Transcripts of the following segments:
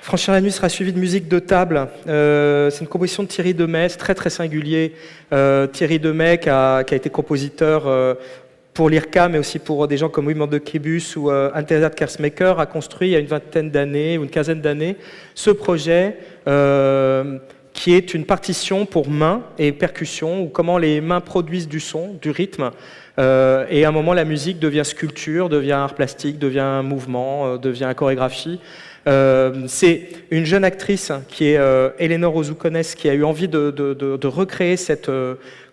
Franchir la nuit sera suivi de musique de table. C'est une composition de Thierry Demey, c'est très très singulier. Thierry Demey qui a été compositeur pour l'IRCA, mais aussi pour des gens comme Wim de Québus ou Antezat Kersmaker, a construit il y a une vingtaine d'années ou une quinzaine d'années ce projet qui est une partition pour mains et percussions, ou comment les mains produisent du son, du rythme. Et à un moment, la musique devient sculpture, devient art plastique, devient mouvement, devient chorégraphie. C'est une jeune actrice qui est Eleanor Ozoukones qui a eu envie de recréer cette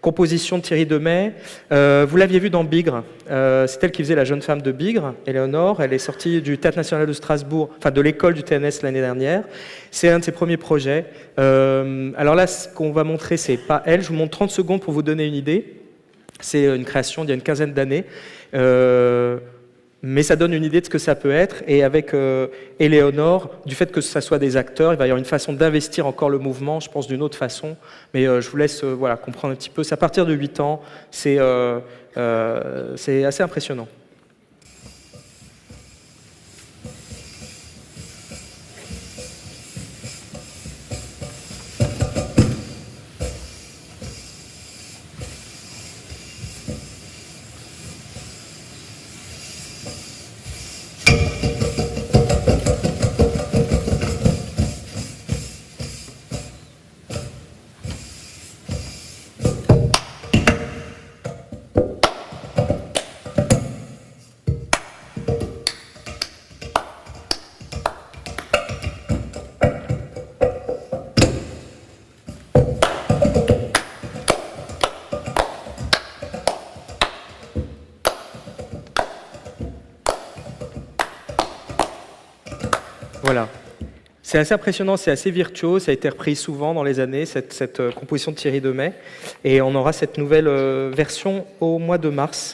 composition de Thierry Demey. Vous l'aviez vu dans Bigre, c'est elle qui faisait la jeune femme de Bigre, Eleanor. Elle est sortie du Théâtre National de Strasbourg, enfin de l'école du TNS l'année dernière. C'est un de ses premiers projets. Alors là, ce qu'on va montrer, c'est pas elle. Je vous montre 30 secondes pour vous donner une idée. C'est une création d'il y a une quinzaine d'années. Mais ça donne une idée de ce que ça peut être. Et avec Éléonore, du fait que ça soit des acteurs, il va y avoir une façon d'investir encore le mouvement, je pense, d'une autre façon. Mais je vous laisse voilà, comprendre un petit peu. C'est à partir de 8 ans, c'est assez impressionnant. Voilà. C'est assez impressionnant, c'est assez virtuose, ça a été repris souvent dans les années, cette composition de Thierry Demey. Et on aura cette nouvelle version au mois de mars.